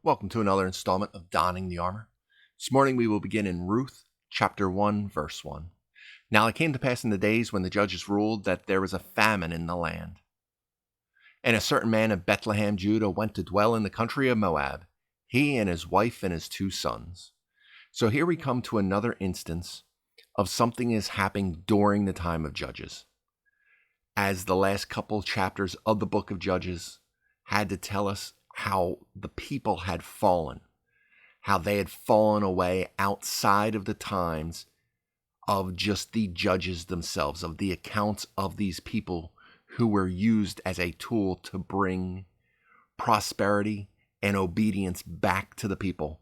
Welcome to another installment of Donning the Armor. This morning we will begin in Ruth, chapter 1, verse 1. Now it came to pass in the days when the judges ruled that there was a famine in the land. And a certain man of Bethlehem, Judah, went to dwell in the country of Moab, he and his wife and his 2 sons. So here we come to another instance of something is happening during the time of Judges. As the last couple chapters of the book of Judges had to tell us how the people had fallen, how they had fallen away outside of the times of just the judges themselves, of the accounts of these people who were used as a tool to bring prosperity and obedience back to the people,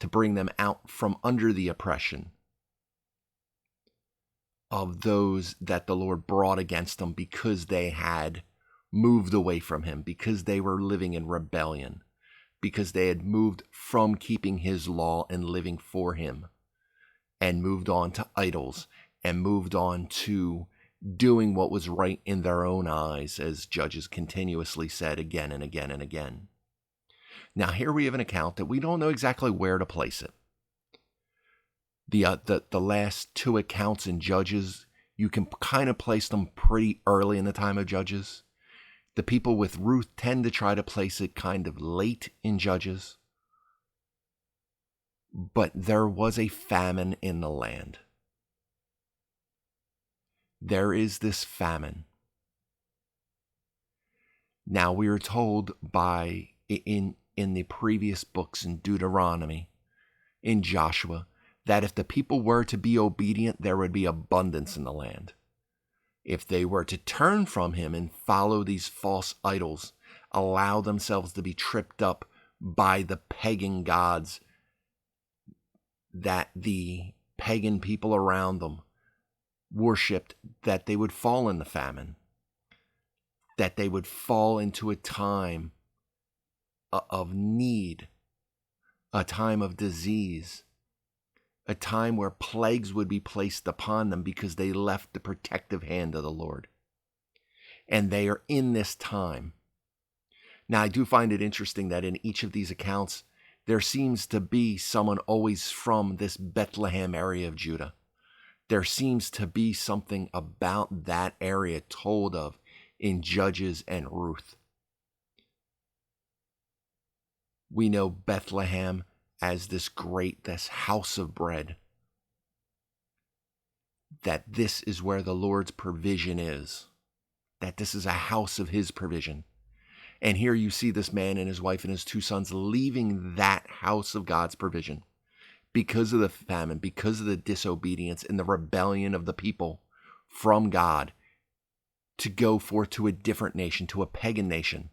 to bring them out from under the oppression of those that the Lord brought against them because they had moved away from him, because they were living in rebellion, because they had moved from keeping his law and living for him, and moved on to idols, and moved on to doing what was right in their own eyes, as Judges continuously said again and again and again. Now here we have an account that we don't know exactly where to place it. The last 2 accounts in Judges, you can kind of place them pretty early in the time of Judges. The people with Ruth tend to try to place it kind of late in Judges. But there was a famine in the land. There is this famine. Now we are told in the previous books, in Deuteronomy, in Joshua, that if the people were to be obedient, there would be abundance in the land. If they were to turn from him and follow these false idols, allow themselves to be tripped up by the pagan gods that the pagan people around them worshipped, that they would fall in the famine, that they would fall into a time of need, a time of disease, a time where plagues would be placed upon them because they left the protective hand of the Lord. And they are in this time. Now, I do find it interesting that in each of these accounts, there seems to be someone always from this Bethlehem area of Judah. There seems to be something about that area told of in Judges and Ruth. We know Bethlehem as this house of bread, that this is where the Lord's provision is, that this is a house of his provision. And here you see this man and his wife and his 2 sons leaving that house of God's provision because of the famine, because of the disobedience and the rebellion of the people from God, to go forth to a different nation, to a pagan nation,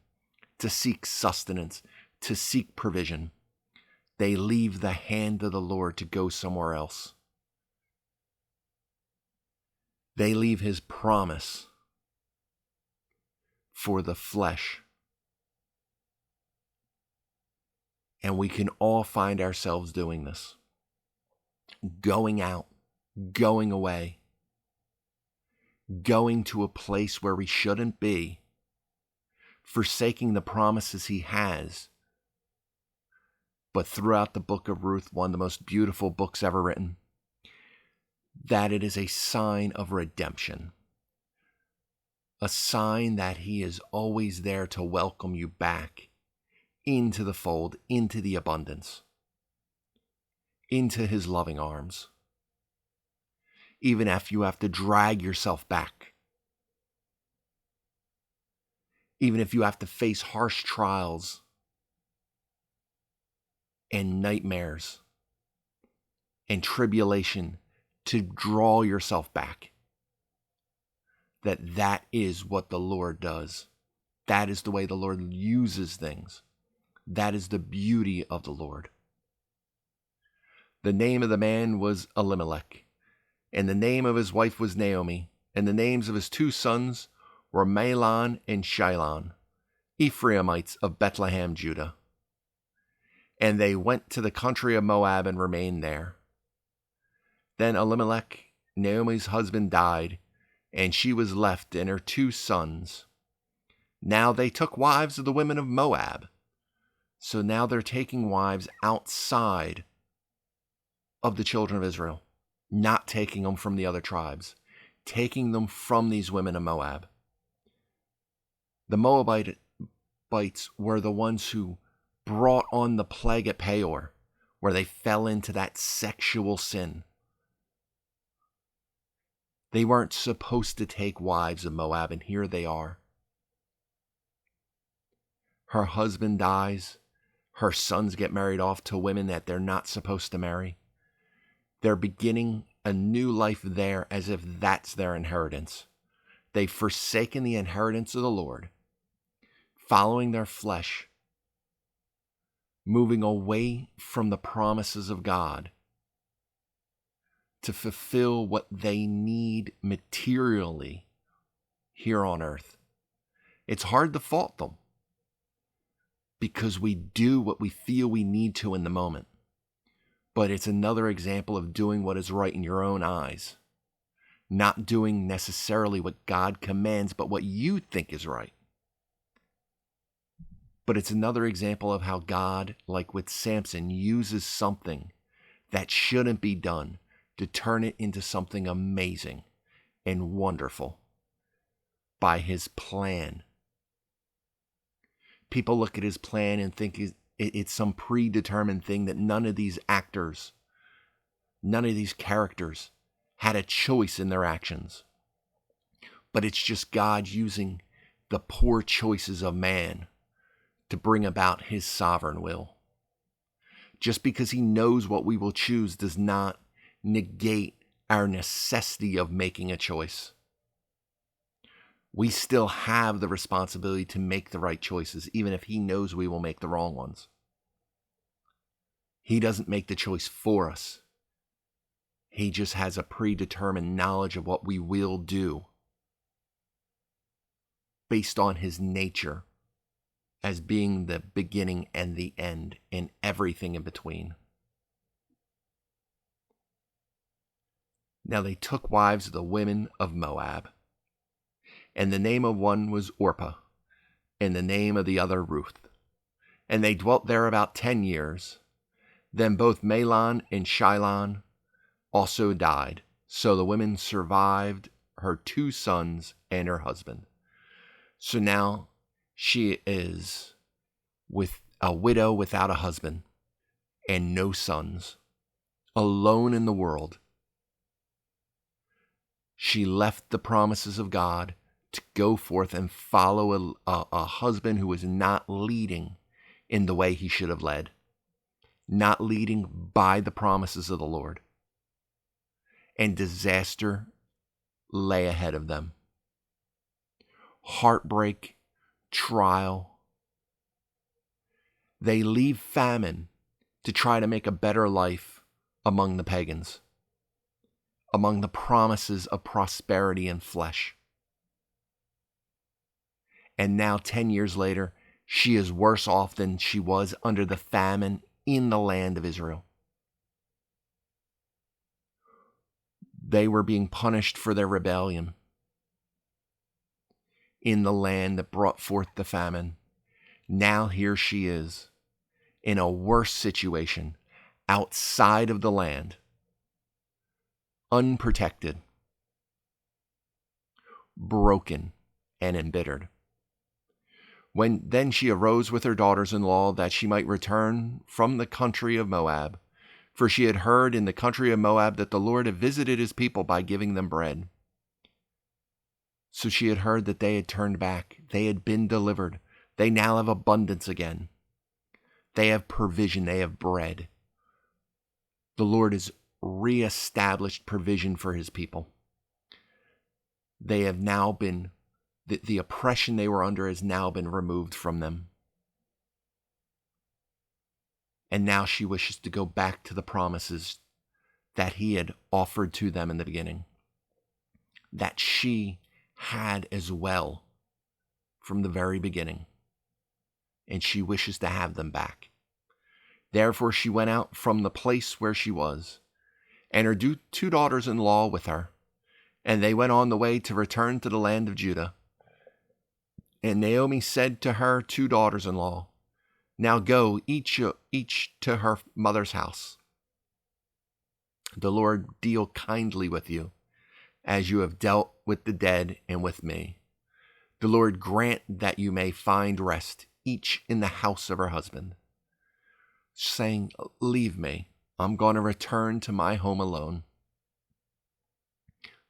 to seek sustenance, to seek provision. They leave the hand of the Lord to go somewhere else. They leave his promise for the flesh. And we can all find ourselves doing this. Going out, going away, going to a place where we shouldn't be, forsaking the promises he has. But throughout the book of Ruth, one of the most beautiful books ever written, that it is a sign of redemption. A sign that he is always there to welcome you back into the fold, into the abundance, into his loving arms. Even if you have to drag yourself back. Even if you have to face harsh trials and nightmares and tribulation to draw yourself back. That is what the Lord does. That is the way the Lord uses things. That is the beauty of the Lord. The name of the man was Elimelech, and the name of his wife was Naomi, and the names of his 2 sons were Mahlon and Chilion, Ephraimites of Bethlehem, Judah. And they went to the country of Moab and remained there. Then Elimelech, Naomi's husband, died, and she was left and her 2 sons. Now they took wives of the women of Moab. So now they're taking wives outside of the children of Israel, not taking them from the other tribes, taking them from these women of Moab. The Moabites were the ones who brought on the plague at Peor, where they fell into that sexual sin. They weren't supposed to take wives of Moab, and here they are. Her husband dies. Her sons get married off to women that they're not supposed to marry. They're beginning a new life there as if that's their inheritance. They've forsaken the inheritance of the Lord, following their flesh, moving away from the promises of God to fulfill what they need materially here on earth. It's hard to fault them because we do what we feel we need to in the moment. But it's another example of doing what is right in your own eyes, not doing necessarily what God commands, but what you think is right. But it's another example of how God, like with Samson, uses something that shouldn't be done to turn it into something amazing and wonderful by his plan. People look at his plan and think it's some predetermined thing that none of these actors, none of these characters had a choice in their actions. But it's just God using the poor choices of man to bring about his sovereign will. Just because he knows what we will choose does not negate our necessity of making a choice. We still have the responsibility to make the right choices, even if he knows we will make the wrong ones. He doesn't make the choice for us. He just has a predetermined knowledge of what we will do based on his nature as being the beginning and the end and everything in between. Now they took wives of the women of Moab, and the name of one was Orpah, and the name of the other Ruth. And they dwelt there about 10 years. Then both Mahlon and Chilion also died. So the women survived her 2 sons and her husband. So now she is with a widow without a husband and no sons, alone in the world. She left the promises of God to go forth and follow a husband who was not leading in the way he should have led, not leading by the promises of the Lord. And disaster lay ahead of them. Heartbreak, trial. They leave famine to try to make a better life among the pagans, among the promises of prosperity and flesh. And now 10 years later, she is worse off than she was under the famine in the land of Israel. They were being punished for their rebellion in the land that brought forth the famine. Now here she is in a worse situation outside of the land, unprotected, broken, and embittered. Then she arose with her daughters-in-law that she might return from the country of Moab, for she had heard in the country of Moab that the Lord had visited his people by giving them bread. So she had heard that they had turned back. They had been delivered. They now have abundance again. They have provision. They have bread. The Lord has reestablished provision for his people. They have now been, the oppression they were under has now been removed from them. And now she wishes to go back to the promises that he had offered to them in the beginning, that she had as well from the very beginning, and she wishes to have them back. Therefore she went out from the place where she was, and her 2 daughters-in-law with her, and they went on the way to return to the land of Judah. And Naomi said to her 2 daughters-in-law, Now go, each to her mother's house. The Lord deal kindly with you, as you have dealt with the dead and with me. The Lord grant that you may find rest, each in the house of her husband. Saying, leave me. I'm going to return to my home alone.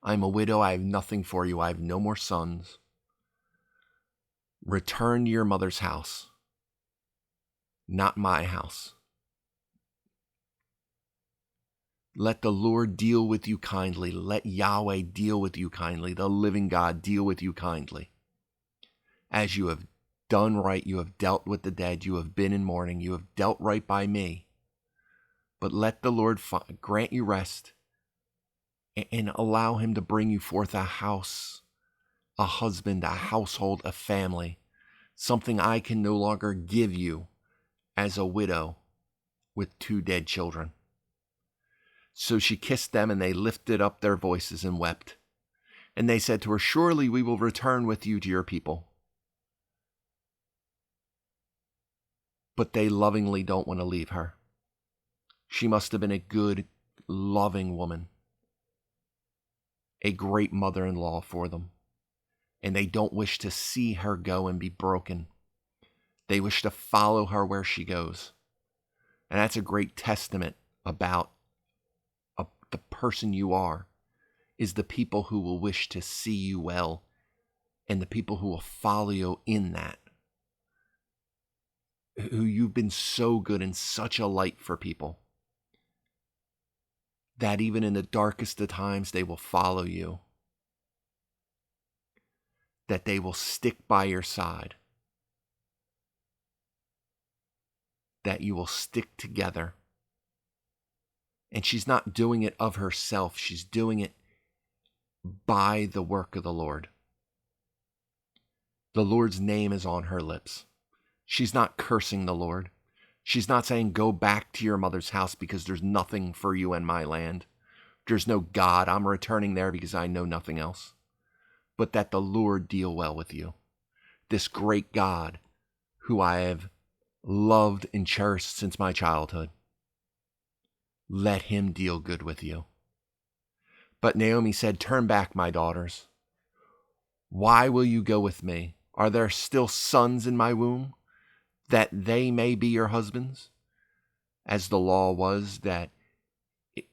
I'm a widow. I have nothing for you. I have no more sons. Return to your mother's house, not my house. Let the Lord deal with you kindly. Let Yahweh deal with you kindly. The living God deal with you kindly. As you have done right, you have dealt with the dead, you have been in mourning, you have dealt right by me. But let the Lord grant you rest and allow him to bring you forth a house, a husband, a household, a family, something I can no longer give you as a widow with 2 dead children. So she kissed them, and they lifted up their voices and wept. And they said to her, surely we will return with you to your people. But they lovingly don't want to leave her. She must have been a good, loving woman, a great mother-in-law for them. And they don't wish to see her go and be broken. They wish to follow her where she goes. And that's a great testament about the person you are, is the people who will wish to see you well and the people who will follow you in that. Who you've been so good and such a light for people that even in the darkest of times they will follow you, that they will stick by your side, that you will stick together. And she's not doing it of herself. She's doing it by the work of the Lord. The Lord's name is on her lips. She's not cursing the Lord. She's not saying, go back to your mother's house because there's nothing for you in my land. There's no God. I'm returning there because I know nothing else. But that the Lord deal well with you. This great God who I have loved and cherished since my childhood. Let him deal good with you. But Naomi said, turn back, my daughters. Why will you go with me? Are there still sons in my womb, that they may be your husbands? As the law was, that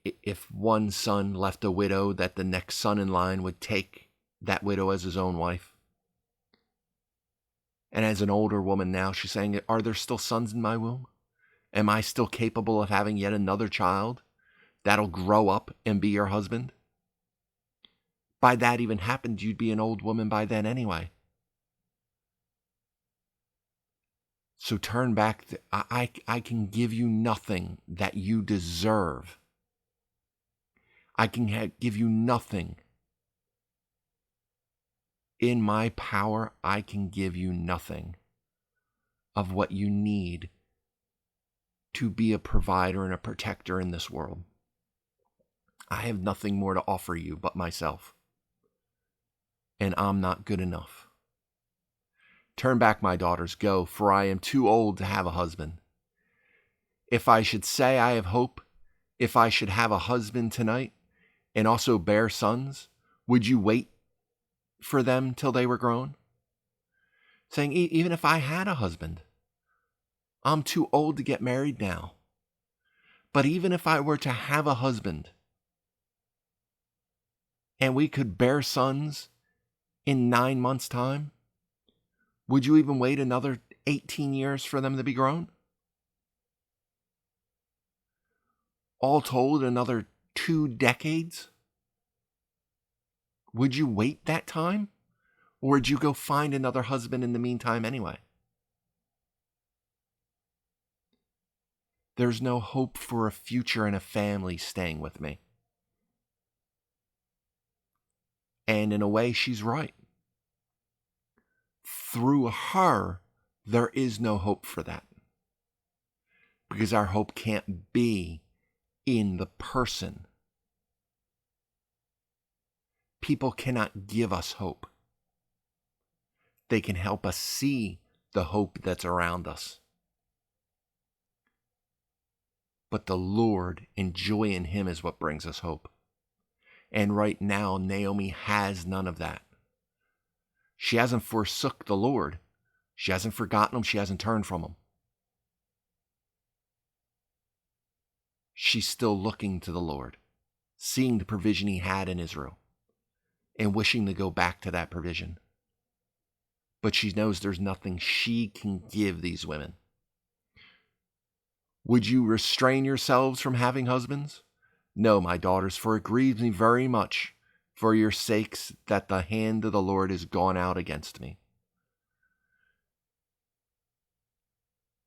if one son left a widow, that the next son in line would take that widow as his own wife. And as an older woman now, she's saying, are there still sons in my womb? Am I still capable of having yet another child that'll grow up and be your husband? By that even happened, you'd be an old woman by then anyway. So turn back. I can give you nothing that you deserve. I can give you nothing. In my power, I can give you nothing of what you need to be a provider and a protector in this world. I have nothing more to offer you but myself. And I'm not good enough. Turn back, my daughters, go, for I am too old to have a husband. If I should say I have hope, if I should have a husband tonight, and also bear sons, would you wait for them till they were grown? Saying, even if I had a husband, I'm too old to get married now. But even if I were to have a husband, and we could bear sons in 9 months' time, would you even wait another 18 years for them to be grown? All told, another 2 decades? Would you wait that time? Or would you go find another husband in the meantime anyway? There's no hope for a future and a family staying with me. And in a way, she's right. Through her, there is no hope for that. Because our hope can't be in the person. People cannot give us hope. They can help us see the hope that's around us. but the Lord and joy in Him is what brings us hope. And right now, Naomi has none of that. She hasn't forsook the Lord. She hasn't forgotten Him. She hasn't turned from Him. She's still looking to the Lord, seeing the provision He had in Israel, and wishing to go back to that provision. But she knows there's nothing she can give these women. Would you restrain yourselves from having husbands? No, my daughters, for it grieves me very much for your sakes that the hand of the Lord is gone out against me.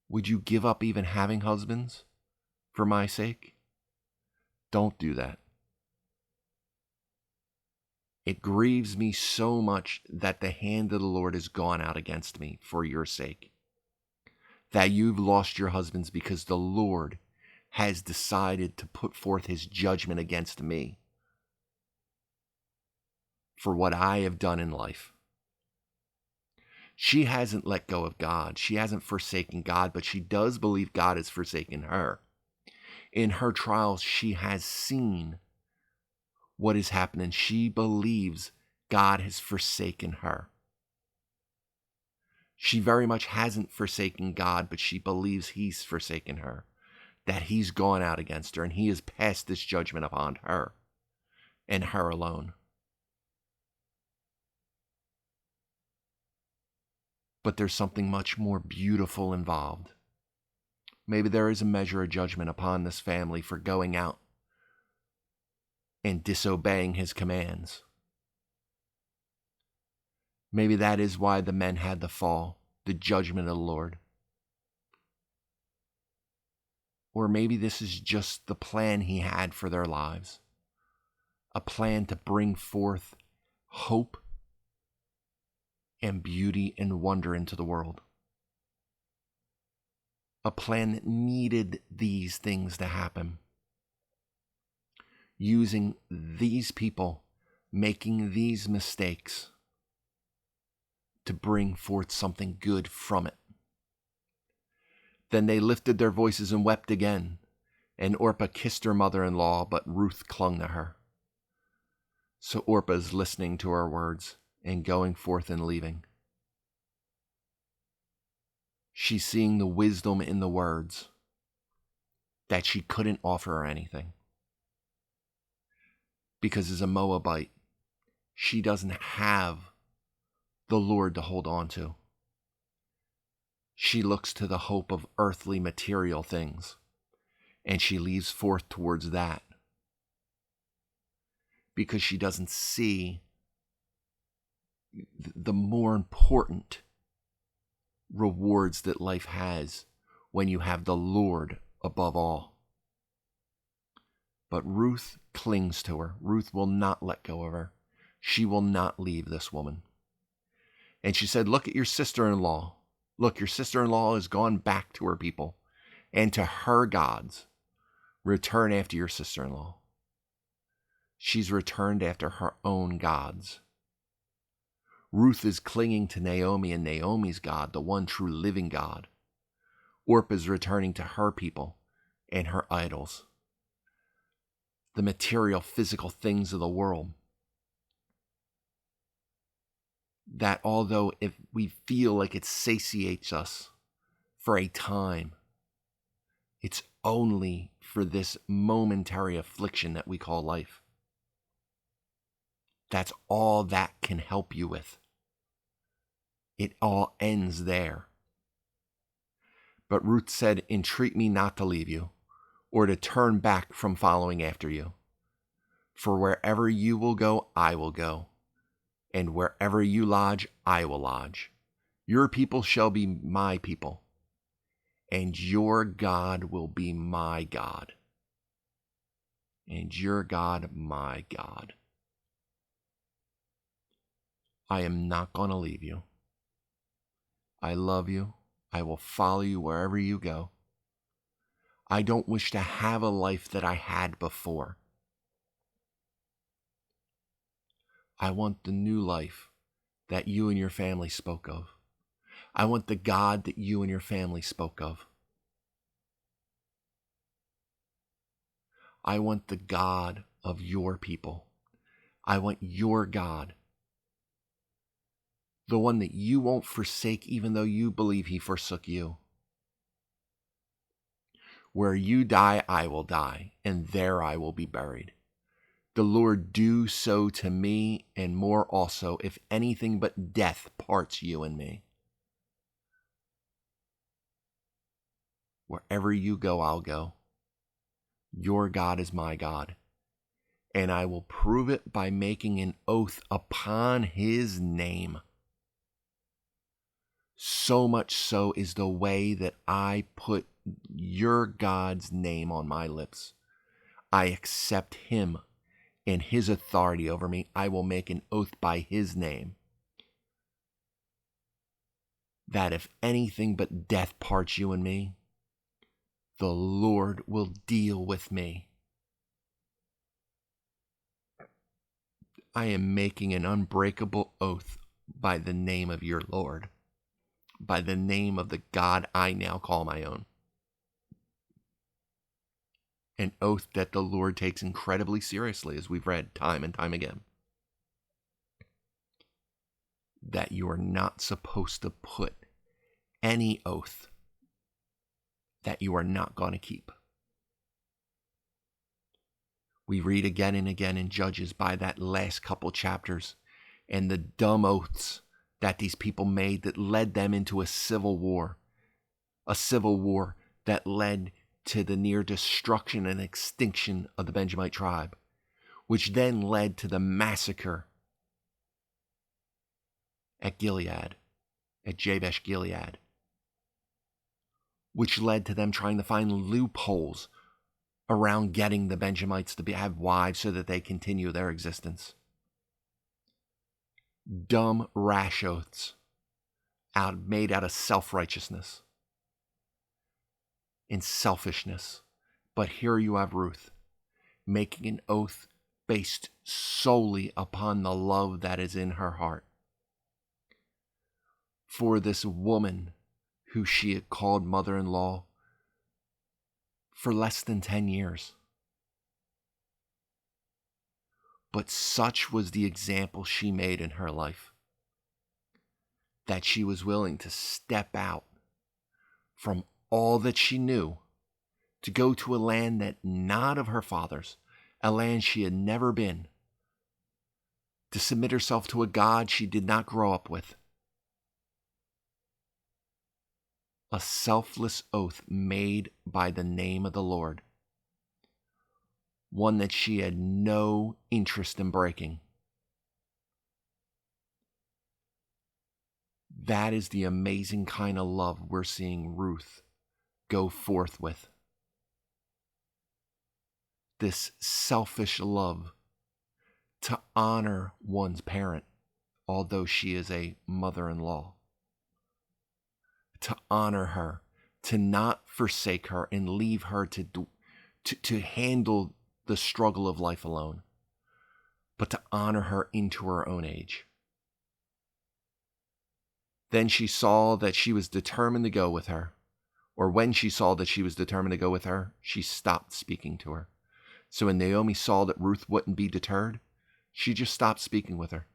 Would you give up even having husbands for my sake? Don't do that. It grieves me so much that the hand of the Lord is gone out against me for your sake, that you've lost your husbands because the Lord has decided to put forth His judgment against me for what I have done in life. She hasn't let go of God. She hasn't forsaken God, but she does believe God has forsaken her. In her trials, she has seen what is happening. She believes God has forsaken her. She very much hasn't forsaken God, but she believes He's forsaken her, that He's gone out against her, and He has passed this judgment upon her and her alone. But there's something much more beautiful involved. Maybe there is a measure of judgment upon this family for going out and disobeying His commands. Maybe that is why the men had to fall, the judgment of the Lord. Or maybe this is just the plan He had for their lives, a plan to bring forth hope and beauty and wonder into the world. A plan that needed these things to happen. Using these people, making these mistakes to bring forth something good from it. Then they lifted their voices and wept again, and Orpah kissed her mother-in-law, but Ruth clung to her. So Orpah is listening to her words and going forth and leaving. She's seeing the wisdom in the words that she couldn't offer her anything. Because as a Moabite, she doesn't have the Lord to hold on to. She looks to the hope of earthly material things, and she leaves forth towards that because she doesn't see the more important rewards that life has when you have the Lord above all. But Ruth clings to her. Ruth will not let go of her. She will not leave this woman. And she said, look at your sister-in-law. Look, your sister-in-law has gone back to her people and to her gods. Return after your sister-in-law. She's returned after her own gods. Ruth is clinging to Naomi and Naomi's God, the one true living God. Orpah is returning to her people and her idols, the material, physical things of the world. That although if we feel like it satiates us for a time, it's only for this momentary affliction that we call life. That's all that can help you with. It all ends there. But Ruth said, entreat me not to leave you, or to turn back from following after you. For wherever you will go, I will go, and wherever you lodge, I will lodge. Your people shall be my people, and your God will be my God, and your God my God. I am not going to leave you. I love you. I will follow you wherever you go. I don't wish to have a life that I had before. I want the new life that you and your family spoke of. I want the God that you and your family spoke of. I want the God of your people. I want your God, the one that you won't forsake even though you believe he forsook you. Where you die, I will die, and there I will be buried. The Lord do so to me, and more also, if anything but death parts you and me. Wherever you go, I'll go. Your God is my God, and I will prove it by making an oath upon his name. So much so is the way that I put your God's name on my lips. I accept him and his authority over me. I will make an oath by his name that if anything but death parts you and me, the Lord will deal with me. I am making an unbreakable oath by the name of your Lord, by the name of the God I now call my own. An oath that the Lord takes incredibly seriously, as we've read time and time again. That you are not supposed to put any oath that you are not going to keep. We read again and again in Judges by that last couple chapters and the dumb oaths that these people made that led them into a civil war that led to the near destruction and extinction of the Benjamite tribe, which then led to the massacre at Gilead, at Jabesh Gilead, which led to them trying to find loopholes around getting the Benjamites to have wives so that they continue their existence. Dumb, rash oaths made out of self-righteousness and selfishness. But here you have Ruth making an oath based solely upon the love that is in her heart for this woman who she had called mother-in-law for less than 10 years. But such was the example she made in her life that she was willing to step out from all that she knew to go to a land that not of her father's, a land she had never been, to submit herself to a God she did not grow up with. A selfless oath made by the name of the Lord, one that she had no interest in breaking. That is the amazing kind of love we're seeing Ruth go forth with. This selfish love to honor one's parent, although she is a mother-in-law. To honor her, to not forsake her and leave her to handle the struggle of life alone, but to honor her into her own age. Then she saw that she was determined to go with her, or when she saw that she was determined to go with her, she stopped speaking to her. So when Naomi saw that Ruth wouldn't be deterred, she just stopped speaking with her.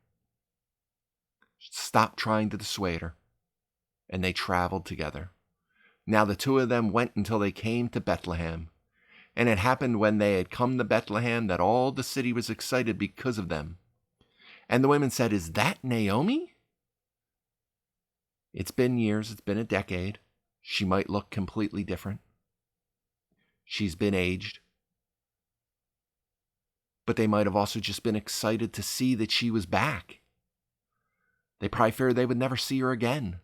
Stopped trying to dissuade her. And they traveled together. Now the two of them went until they came to Bethlehem. And it happened when they had come to Bethlehem that all the city was excited because of them. And the women said, "Is that Naomi?" It's been years, it's been a decade. She might look completely different. She's been aged. But they might have also just been excited to see that she was back. They probably feared they would never see her again.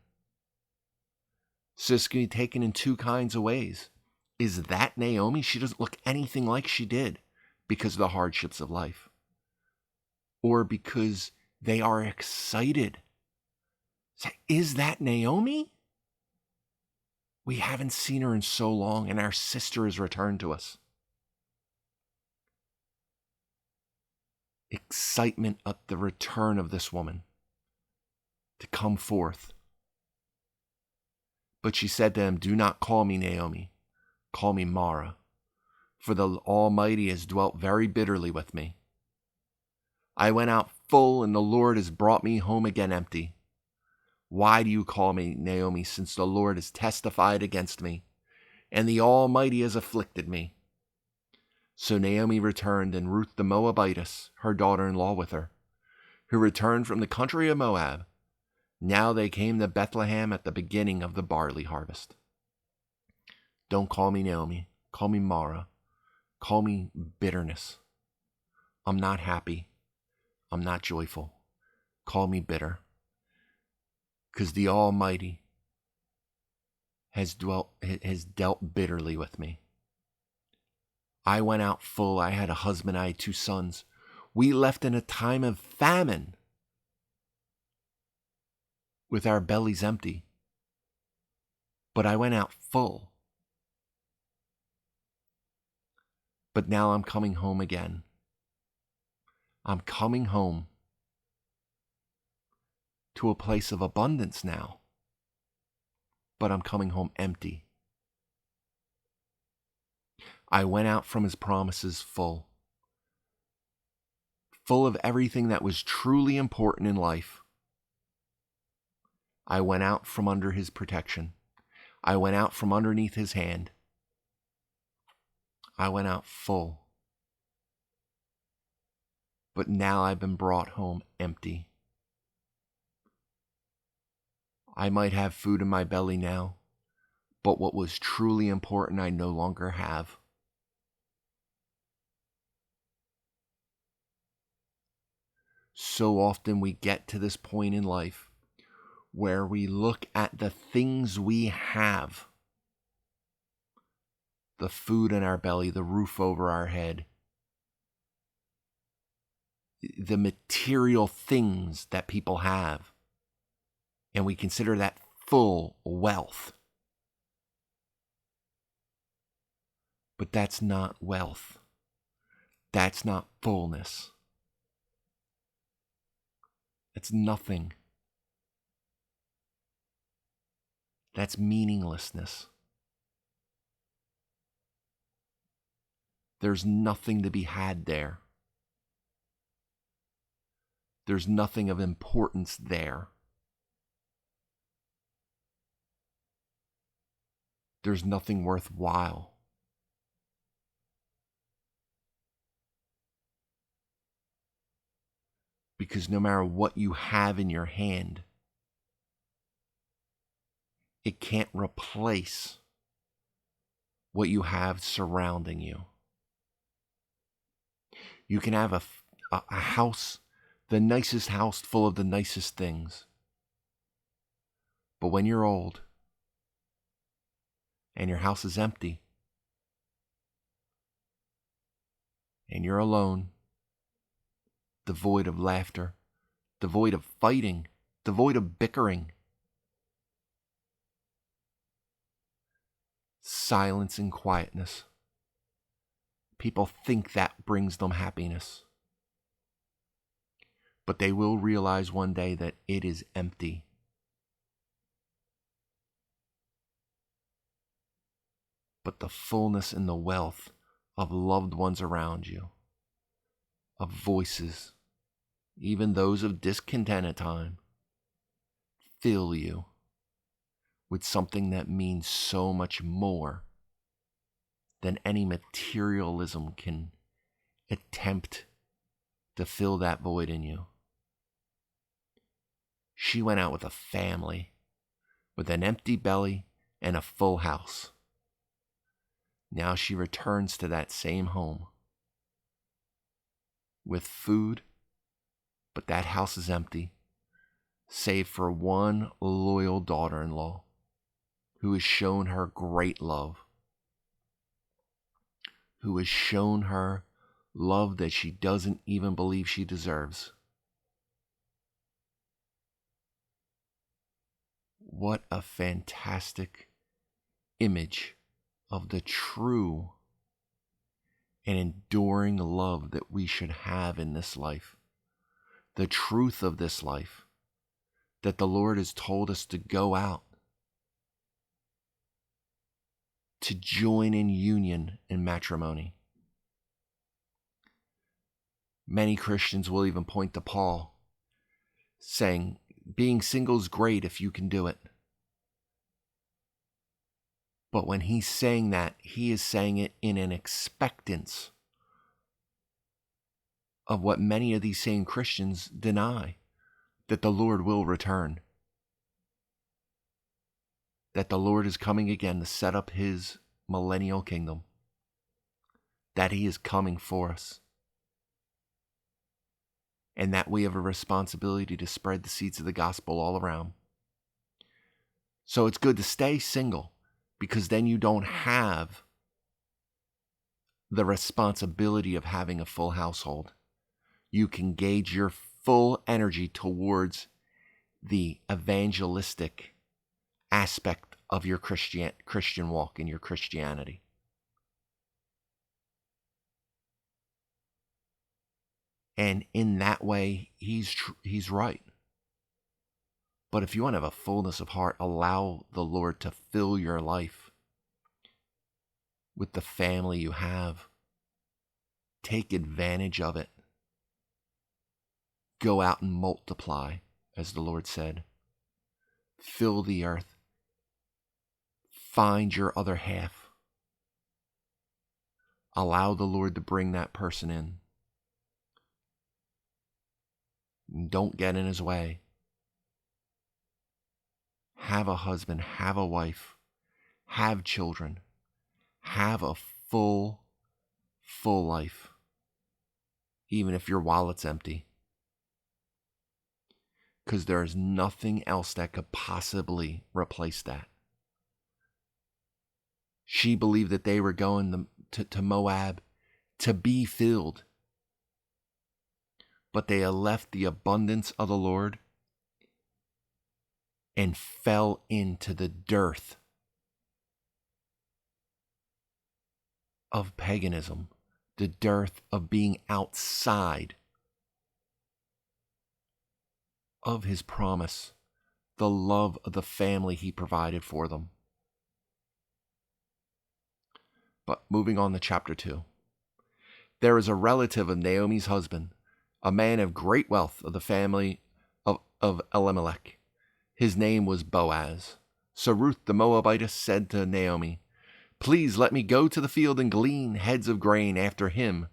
So this can be taken in two kinds of ways. Is that Naomi? She doesn't look anything like she did because of the hardships of life. Or because they are excited. Say, is that Naomi? We haven't seen her in so long, and our sister has returned to us. Excitement at the return of this woman to come forth. But she said to him, "Do not call me Naomi, call me Mara, for the Almighty has dwelt very bitterly with me. I went out full, and the Lord has brought me home again empty. Why do you call me Naomi, since the Lord has testified against me, and the Almighty has afflicted me? So Naomi returned, and Ruth the Moabitess, her daughter-in-law, with her, who returned from the country of Moab. Now they came to Bethlehem at the beginning of the barley harvest. Don't call me Naomi, call me Mara, call me bitterness. I'm not happy, I'm not joyful. Call me bitter, because the Almighty has dealt bitterly with me. I went out full, I had a husband, I had 2 sons. We left in a time of famine, with our bellies empty. But I went out full. But now I'm coming home again. I'm coming home to a place of abundance now. But I'm coming home empty. I went out from his promises full of everything that was truly important in life. I went out from under his protection. I went out from underneath his hand. I went out full. But now I've been brought home empty. I might have food in my belly now, but what was truly important I no longer have. So often we get to this point in life where we look at the things we have, the food in our belly, the roof over our head, the material things that people have, and we consider that full wealth. But that's not wealth. That's not fullness. It's nothing. That's meaninglessness. There's nothing to be had there. There's nothing of importance there. There's nothing worthwhile. Because no matter what you have in your hand, it can't replace what you have surrounding you. You can have a house, the nicest house full of the nicest things. But when you're old and your house is empty and you're alone, devoid of laughter, devoid of fighting, devoid of bickering, silence and quietness, people think that brings them happiness. But they will realize one day that it is empty. But the fullness and the wealth of loved ones around you, of voices, even those of discontent at times, fill you with something that means so much more than any materialism can attempt to fill that void in you. She went out with a family, with an empty belly and a full house. Now she returns to that same home with food, but that house is empty, save for one loyal daughter-in-law who has shown her great love, who has shown her love that she doesn't even believe she deserves. What a fantastic image of the true and enduring love that we should have in this life. The truth of this life, that the Lord has told us to go out, to join in union in matrimony. Many Christians will even point to Paul, saying, being single is great if you can do it. But when he's saying that, he is saying it in an expectance of what many of these same Christians deny, that the Lord will return, that the Lord is coming again to set up his millennial kingdom, that he is coming for us, and that we have a responsibility to spread the seeds of the gospel all around. So it's good to stay single, because then you don't have the responsibility of having a full household. You can gauge your full energy towards the evangelistic aspect of your Christian walk and your Christianity. And in that way, he's right. But if you want to have a fullness of heart, allow the Lord to fill your life with the family you have. Take advantage of it. Go out and multiply, as the Lord said. Fill the earth. Find your other half. Allow the Lord to bring that person in. Don't get in his way. Have a husband, have a wife, have children, have a full life, even if your wallet's empty. Because there is nothing else that could possibly replace that. She believed that they were going to Moab to be filled. But they had left the abundance of the Lord and fell into the dearth of paganism, the dearth of being outside of his promise, the love of the family he provided for them. But moving on to chapter 2. There is a relative of Naomi's husband, a man of great wealth of the family of Elimelech. His name was Boaz. So Ruth the Moabitess said to Naomi, "Please let me go to the field and glean heads of grain after him,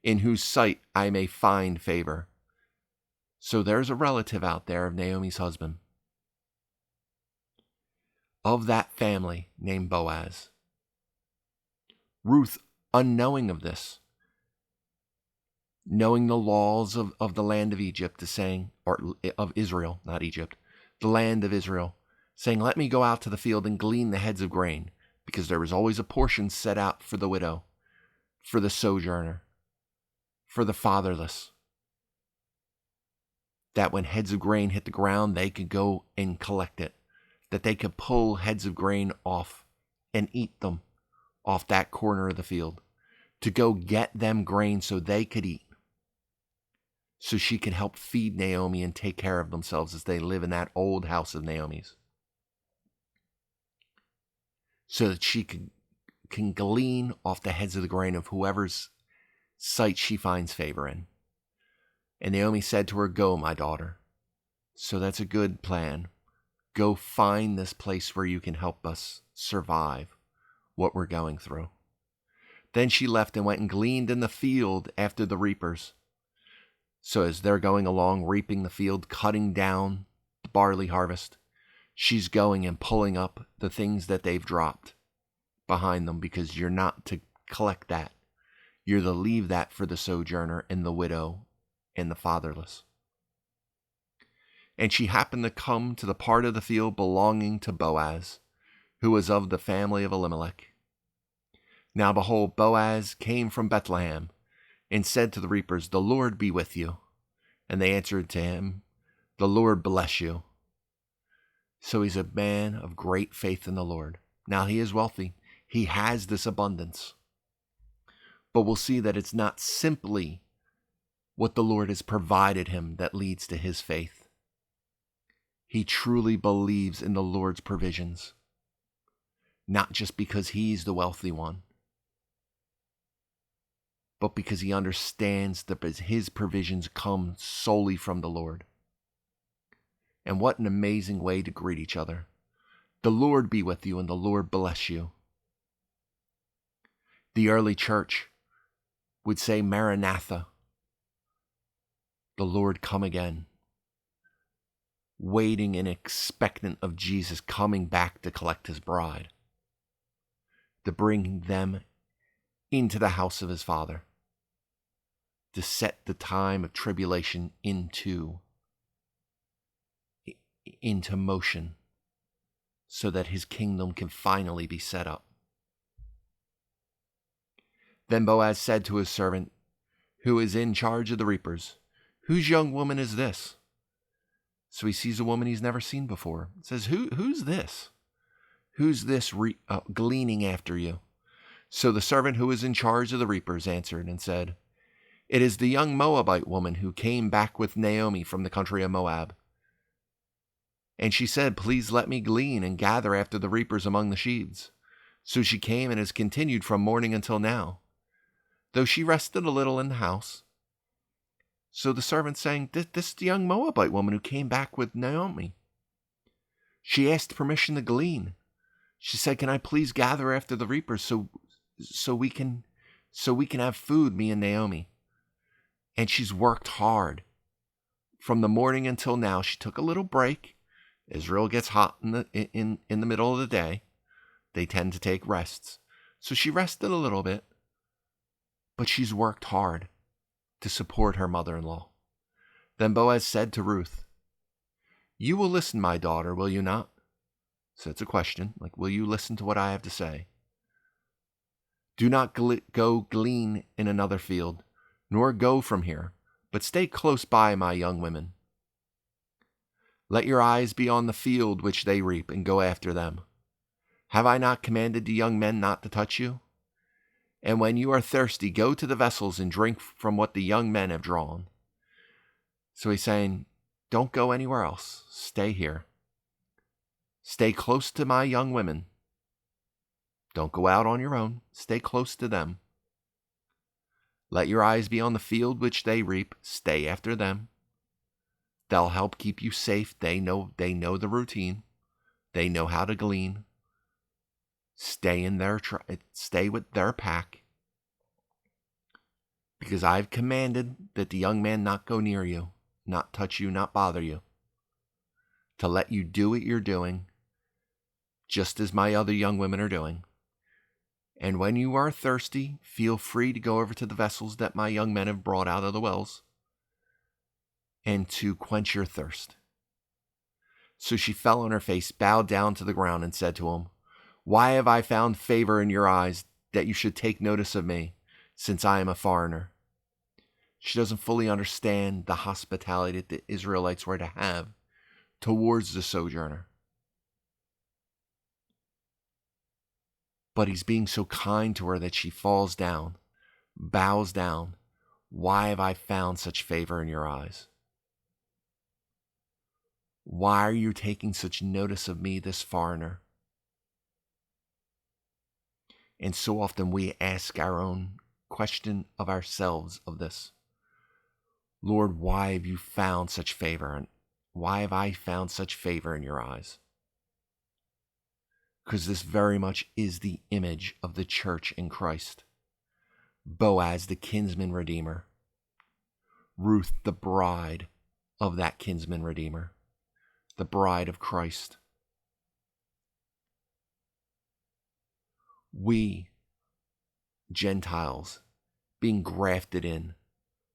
in whose sight I may find favor." So there's a relative out there of Naomi's husband, of that family, named Boaz. Ruth, unknowing of this, knowing the laws of the land of Egypt, is saying, or of Israel, not Egypt, the land of Israel, saying, "Let me go out to the field and glean the heads of grain," because there was always a portion set out for the widow, for the sojourner, for the fatherless, that when heads of grain hit the ground, they could go and collect it, that they could pull heads of grain off and eat them off that corner of the field, to go get them grain so they could eat, so she could help feed Naomi and take care of themselves as they live in that old house of Naomi's, so that she can glean off the heads of the grain of whoever's sight she finds favor in. And Naomi said to her, "Go, my daughter." So that's a good plan. Go find this place where you can help us survive what we're going through. Then she left and went and gleaned in the field after the reapers. So as they're going along, reaping the field, cutting down the barley harvest, she's going and pulling up the things that they've dropped behind them, because you're not to collect that. You're to leave that for the sojourner and the widow and the fatherless. And she happened to come to the part of the field belonging to Boaz, who was of the family of Elimelech. Now behold, Boaz came from Bethlehem, and said to the reapers, "The Lord be with you." And they answered to him, "The Lord bless you." So he's a man of great faith in the Lord. Now he is wealthy. He has this abundance. But we'll see that it's not simply what the Lord has provided him that leads to his faith. He truly believes in the Lord's provisions. not just because he's the wealthy one, but because he understands that his provisions come solely from the Lord. And what an amazing way to greet each other. The Lord be with you and the Lord bless you. The early church would say, Maranatha, the Lord come again, waiting and expectant of Jesus coming back to collect his bride, to bring them into the house of his Father, to set the time of tribulation into motion so that his kingdom can finally be set up. Then Boaz said to his servant, who is in charge of the reapers, whose young woman is this? So he sees a woman he's never seen before. He says, who's this? Who's this gleaning after you? So the servant who was in charge of the reapers answered and said, it is the young Moabite woman who came back with Naomi from the country of Moab. And she said, please let me glean and gather after the reapers among the sheaves. So she came and has continued from morning until now, though she rested a little in the house. So the servant saying, this is the young Moabite woman who came back with Naomi. She asked permission to glean. She said, can I please gather after the reapers so we can have food, me and Naomi. And she's worked hard. From the morning until now, she took a little break. Israel gets hot in the middle of the day. They tend to take rests. So she rested a little bit. But she's worked hard to support her mother-in-law. Then Boaz said to Ruth, you will listen, my daughter, will you not? So it's a question, like, will you listen to what I have to say? Do not go glean in another field, nor go from here, but stay close by my young women. Let your eyes be on the field which they reap, and go after them. Have I not commanded the young men not to touch you? And when you are thirsty, go to the vessels and drink from what the young men have drawn. So he's saying, don't go anywhere else. Stay here. Stay close to my young women. Don't go out on your own. Stay close to them. Let your eyes be on the field which they reap. Stay after them. They'll help keep you safe. They know the routine. They know how to glean. Stay with their pack. Because I've commanded that the young man not go near you, not touch you, not bother you. To let you do what you're doing, just as my other young women are doing. And when you are thirsty, feel free to go over to the vessels that my young men have brought out of the wells, and to quench your thirst. So she fell on her face, bowed down to the ground, and said to him, why have I found favor in your eyes that you should take notice of me, since I am a foreigner? She doesn't fully understand the hospitality that the Israelites were to have towards the sojourner. But he's being so kind to her that she falls down, bows down. Why have I found such favor in your eyes? Why are you taking such notice of me, this foreigner? And so often we ask our own question of ourselves of this. Lord, why have you found such favor? And why have I found such favor in your eyes? Because this very much is the image of the church in Christ. Boaz, the kinsman redeemer. Ruth, the bride of that kinsman redeemer. The bride of Christ. We, Gentiles, being grafted in,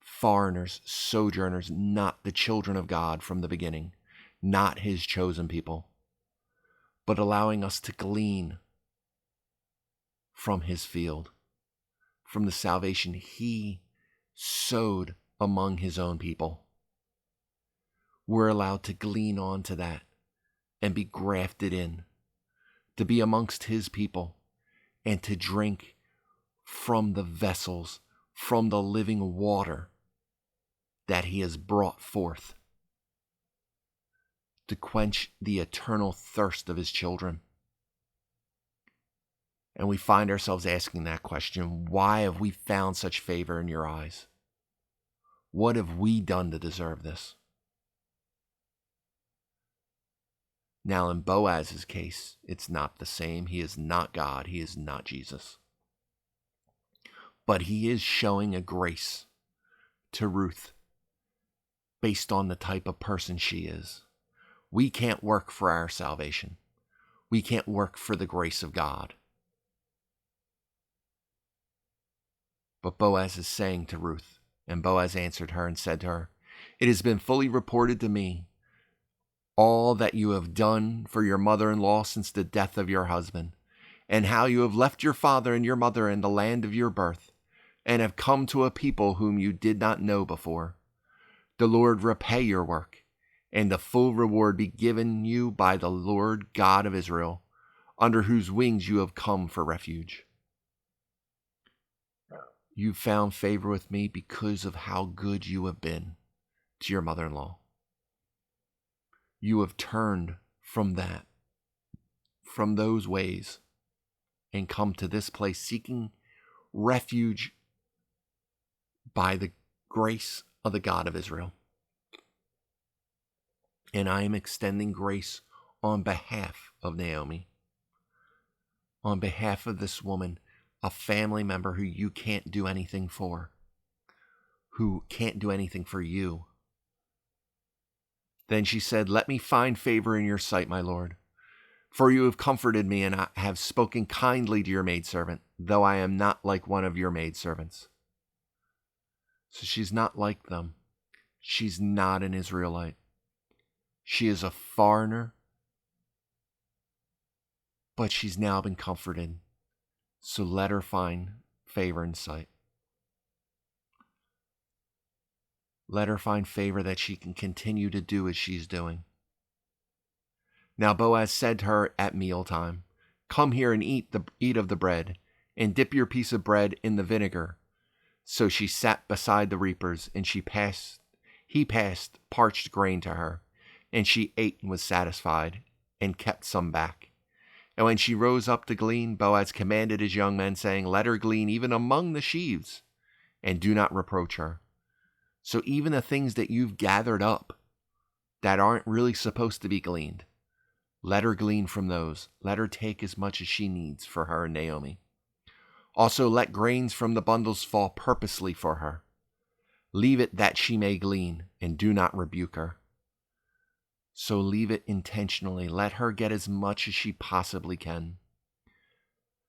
foreigners, sojourners, not the children of God from the beginning, not his chosen people, but allowing us to glean from his field, from the salvation he sowed among his own people. We're allowed to glean onto that and be grafted in, to be amongst his people, and to drink from the vessels, from the living water that he has brought forth, to quench the eternal thirst of his children. And we find ourselves asking that question, why have we found such favor in your eyes? What have we done to deserve this? Now, in Boaz's case, it's not the same. He is not God. He is not Jesus. But he is showing a grace to Ruth based on the type of person she is. We can't work for our salvation. We can't work for the grace of God. But Boaz is saying to Ruth, and Boaz answered her and said to her, "It has been fully reported to me all that you have done for your mother-in-law since the death of your husband, and how you have left your father and your mother in the land of your birth, and have come to a people whom you did not know before. The Lord repay your work, and the full reward be given you by the Lord God of Israel, under whose wings you have come for refuge. You found favor with me because of how good you have been to your mother-in-law. You have turned from that, from those ways, and come to this place seeking refuge by the grace of the God of Israel. And I am extending grace on behalf of Naomi, on behalf of this woman, a family member who you can't do anything for, who can't do anything for you." Then she said, "Let me find favor in your sight, my lord. For you have comforted me, and I have spoken kindly to your maidservant, though I am not like one of your maidservants." So she's not like them. She's not an Israelite. She is a foreigner, but she's now been comforted. So let her find favor in sight. Let her find favor that she can continue to do as she's doing. Now Boaz said to her at mealtime, "Come here and eat of the bread, and dip your piece of bread in the vinegar." So she sat beside the reapers, and he passed parched grain to her, and she ate and was satisfied, and kept some back. And when she rose up to glean, Boaz commanded his young men, saying, "Let her glean even among the sheaves, and do not reproach her." So even the things that you've gathered up that aren't really supposed to be gleaned, let her glean from those. Let her take as much as she needs for her and Naomi. Also let grains from the bundles fall purposely for her. Leave it that she may glean, and do not rebuke her. So leave it intentionally. Let her get as much as she possibly can.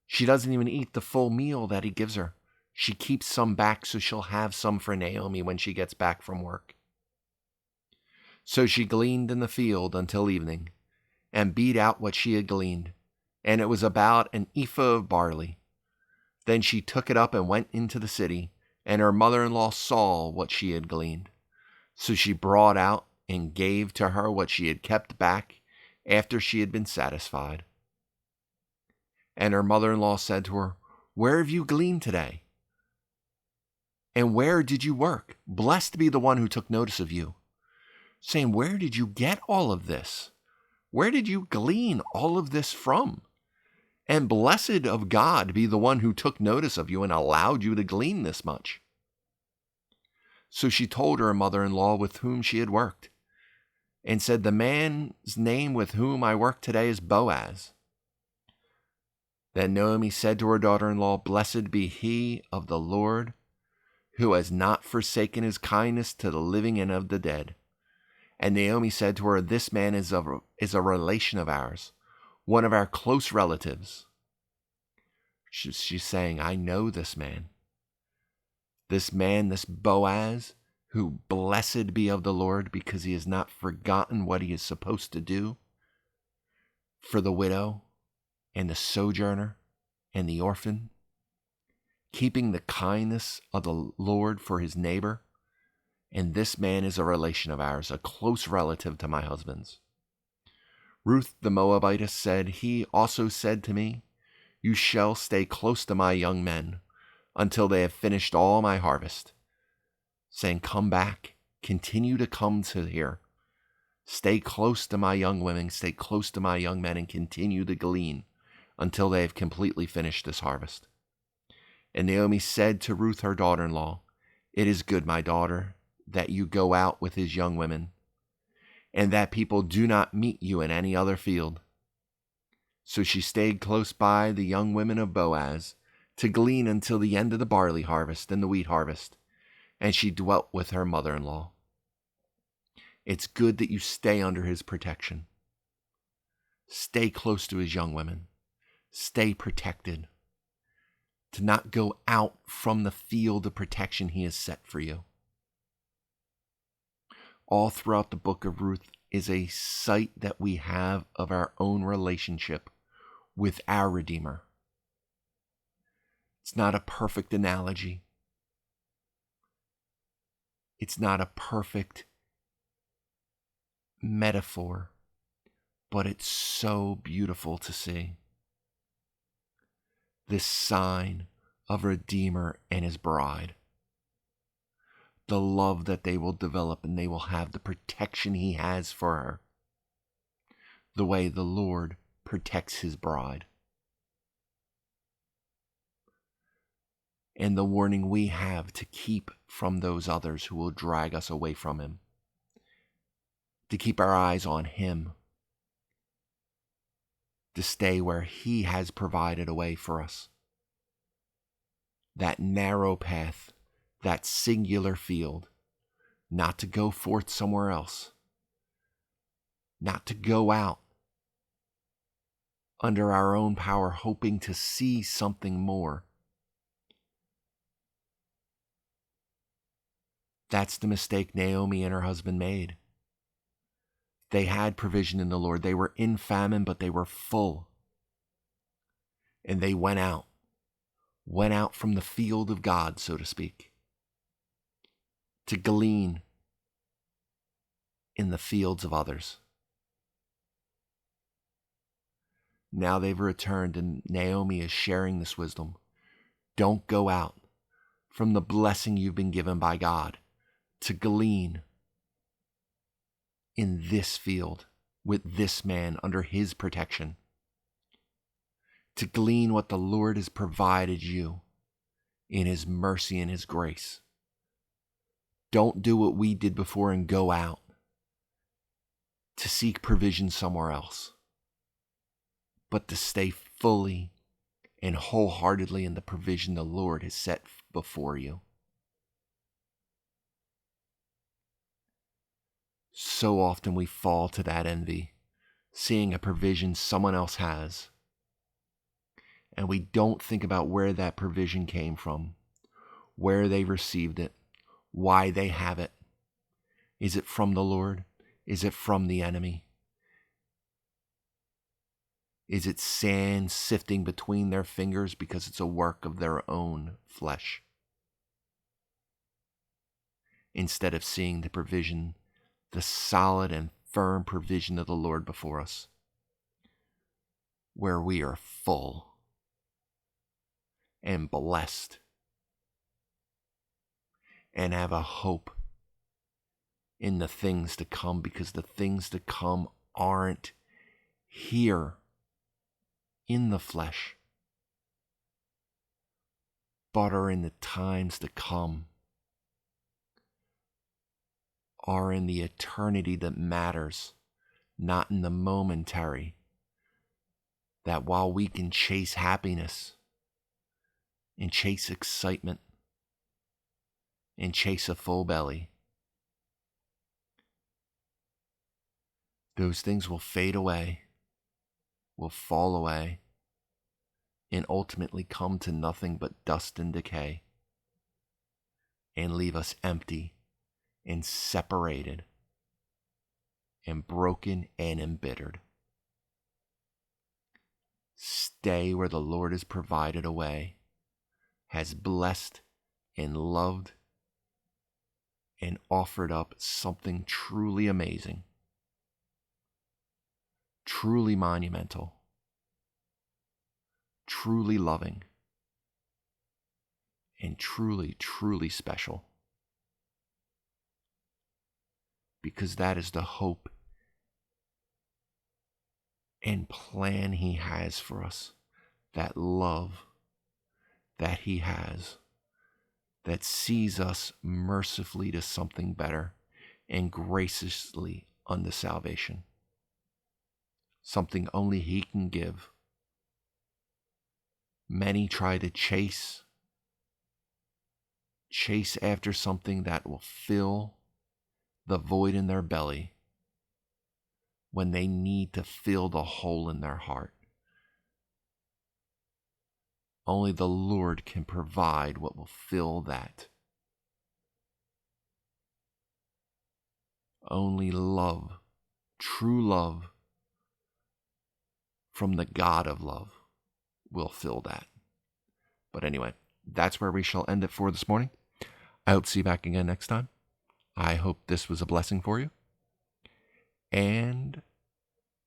She doesn't even eat the full meal that he gives her. She keeps some back so she'll have some for Naomi when she gets back from work. So she gleaned in the field until evening, and beat out what she had gleaned, and it was about an ephah of barley. Then she took it up and went into the city, and her mother-in-law saw what she had gleaned. So she brought out and gave to her what she had kept back after she had been satisfied. And her mother-in-law said to her, "Where have you gleaned today? And where did you work? Blessed be the one who took notice of you." Saying, "Where did you get all of this? Where did you glean all of this from? And blessed of God be the one who took notice of you and allowed you to glean this much." So she told her mother-in-law with whom she had worked, and said, "The man's name with whom I work today is Boaz." Then Naomi said to her daughter-in-law, "Blessed be he of the Lord, who has not forsaken his kindness to the living and of the dead." And Naomi said to her, "This man is a relation of ours, one of our close relatives." She's saying, "I know this man. This man, this Boaz, who blessed be of the Lord, because he has not forgotten what he is supposed to do for the widow and the sojourner and the orphan, keeping the kindness of the Lord for his neighbor. And this man is a relation of ours, a close relative to my husband's." Ruth the Moabitess said, "He also said to me, 'You shall stay close to my young men until they have finished all my harvest,' saying, 'Come back, continue to come to here. Stay close to my young women, stay close to my young men, and continue to glean until they have completely finished this harvest. And Naomi said to Ruth, her daughter-in-law, "It is good, my daughter, that you go out with his young women, and that people do not meet you in any other field." So she stayed close by the young women of Boaz to glean until the end of the barley harvest and the wheat harvest, and she dwelt with her mother-in-law. It's good that you stay under his protection. Stay close to his young women. Stay protected. To not go out from the field of protection he has set for you. All throughout the book of Ruth is a sight that we have of our own relationship with our Redeemer. It's not a perfect analogy. It's not a perfect metaphor, but it's so beautiful to see. This sign of Redeemer and his bride. The love that they will develop, and they will have the protection he has for her. The way the Lord protects his bride. And the warning we have to keep from those others who will drag us away from him. To keep our eyes on him. To stay where he has provided a way for us. That narrow path, that singular field, not to go forth somewhere else. Not to go out under our own power, hoping to see something more. That's the mistake Naomi and her husband made. They had provision in the Lord. They were in famine, but they were full. And they went out from the field of God, so to speak, to glean in the fields of others. Now they've returned, and Naomi is sharing this wisdom. Don't go out from the blessing you've been given by God to glean in this field with this man under his protection. To glean what the Lord has provided you in his mercy and his grace. Don't do what we did before and go out to seek provision somewhere else, but to stay fully and wholeheartedly in the provision the Lord has set before you. So often we fall to that envy, seeing a provision someone else has, and we don't think about where that provision came from, where they received it, why they have it. Is it from the Lord? Is it from the enemy? Is it sand sifting between their fingers because it's a work of their own flesh? Instead of seeing the provision, the solid and firm provision of the Lord before us, where we are full and blessed and have a hope in the things to come, because the things to come aren't here in the flesh, but are in the times to come, are in the eternity that matters, not in the momentary. That while we can chase happiness and chase excitement and chase a full belly, those things will fade away, will fall away, and ultimately come to nothing but dust and decay, and leave us empty and separated and broken and embittered. Stay where the Lord has provided a way, has blessed and loved and offered up something truly amazing, truly monumental, truly loving, and truly, truly special. Because that is the hope and plan he has for us. that love that He has, that sees us mercifully to something better and graciously unto salvation, something only He can give. Many try to chase after something that will fill the void in their belly when they need to fill the hole in their heart. Only the Lord can provide what will fill that. Only love, true love from the God of love will fill that. But anyway, that's where we shall end it for this morning. I hope to see you back again next time. I hope this was a blessing for you. And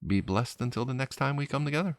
be blessed until the next time we come together.